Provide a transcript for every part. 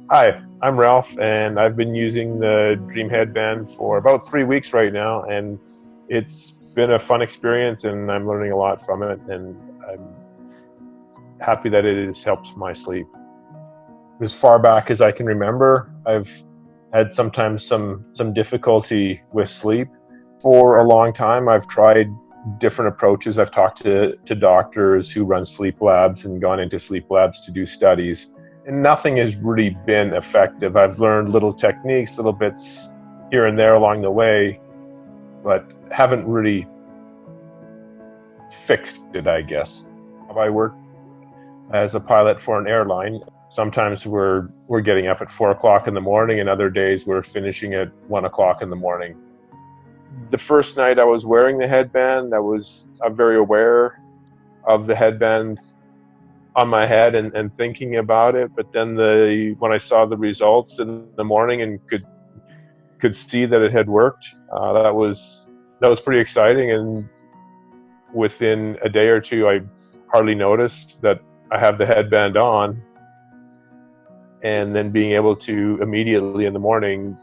Hi, I'm Ralph, and I've been using the Dreem headband for about 3 weeks right now, and it's been a fun experience, and I'm learning a lot from it, and I'm happy that it has helped my sleep. As far back as I can remember, I've had sometimes some difficulty with sleep. For a long time, I've tried different approaches. I've talked to doctors who run sleep labs and gone into sleep labs to do studies, and nothing has really been effective. I've learned little techniques, little bits here and there along the way, but haven't really fixed it, I guess. I work as a pilot for an airline. Sometimes we're getting up at 4 o'clock in the morning, and other days we're finishing at 1 o'clock in the morning. The first night I was wearing the headband, I'm very aware of the headband on my head and thinking about it. But then when I saw the results in the morning and could see that it had worked, that was pretty exciting. And within a day or two, I hardly noticed that I have the headband on, and then being able to immediately in the morning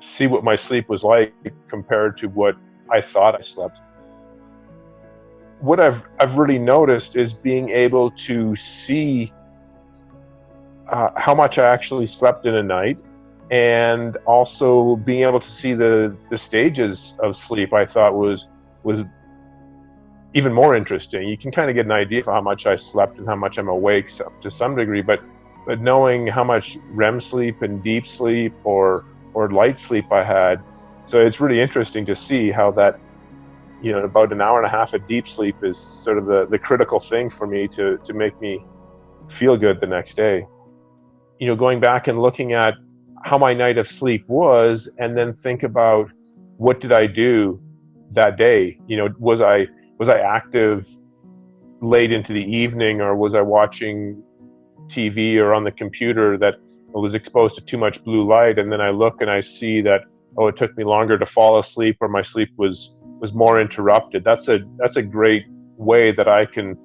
see what my sleep was like compared to what I thought I slept. What I've really noticed is being able to see how much I actually slept in a night, and also being able to see the stages of sleep. I thought was even more interesting. You can kind of get an idea of how much I slept and how much I'm awake to some degree, but knowing how much REM sleep and deep sleep or light sleep I had. So it's really interesting to see how that, about an hour and a half of deep sleep is sort of the critical thing for me to make me feel good the next day. Going back and looking at how my night of sleep was, and then think about what did I do that day? Was I active late into the evening, or was I watching TV or on the computer that was exposed to too much blue light? And then I look and I see that, it took me longer to fall asleep, or my sleep was more interrupted. That's a great way that I can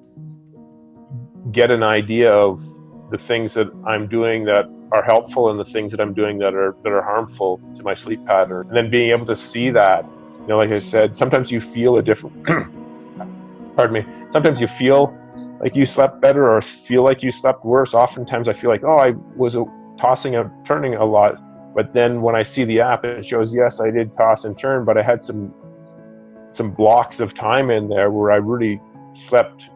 get an idea of the things that I'm doing that are helpful and the things that I'm doing that are harmful to my sleep pattern. And then being able to see that, like I said, sometimes you feel a different pardon me, sometimes you feel like you slept better or feel like you slept worse. Oftentimes I feel like, I was tossing and turning a lot. But then when I see the app, it shows, yes, I did toss and turn, but I had some blocks of time in there where I really slept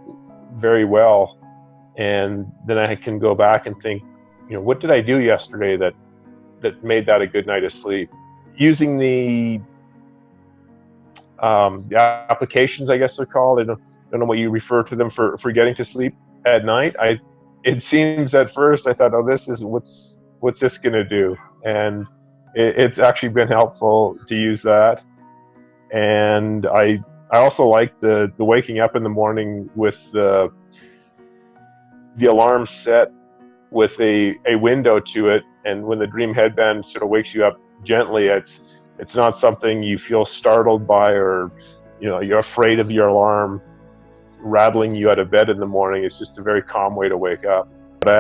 very well. And then I can go back and think, what did I do yesterday that made that a good night of sleep? Using the applications, I guess they're called. I don't know what you refer to them for getting to sleep at night. It seems at first I thought, this is what's this going to do? And it's actually been helpful to use that. And I also like the waking up in the morning with the alarm set with a window to it. And when the Dreem headband sort of wakes you up gently, it's not something you feel startled by, or you're afraid of your alarm rattling you out of bed in the morning. It's just a very calm way to wake up. But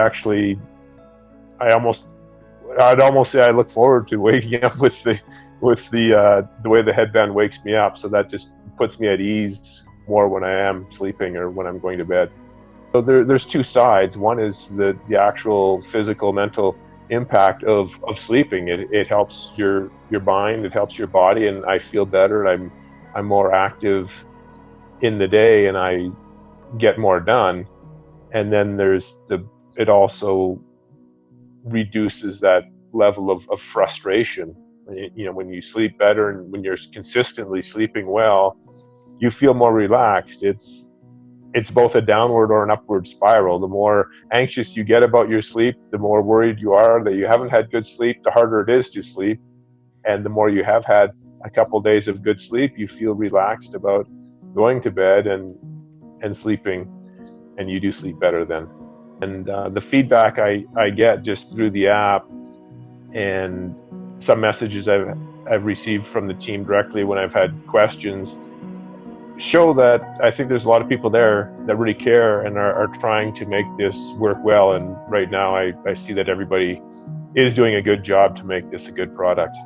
I'd almost say I look forward to waking up with the way the headband wakes me up. So that just puts me at ease more when I am sleeping or when I'm going to bed. So there's two sides. One is the actual physical, mental impact of sleeping. It helps your mind, it helps your body, and I feel better. I'm more active in the day, and I get more done. And then it also reduces that level of frustration. When you sleep better and when you're consistently sleeping well, you feel more relaxed. It's both a downward or an upward spiral. The more anxious you get about your sleep, the more worried you are that you haven't had good sleep, the harder it is to sleep. And the more you have had a couple days of good sleep, you feel relaxed about going to bed and sleeping, and you do sleep better then. And the feedback I get just through the app and some messages I've received from the team directly when I've had questions show that I think there's a lot of people there that really care and are trying to make this work well. And right now I see that everybody is doing a good job to make this a good product.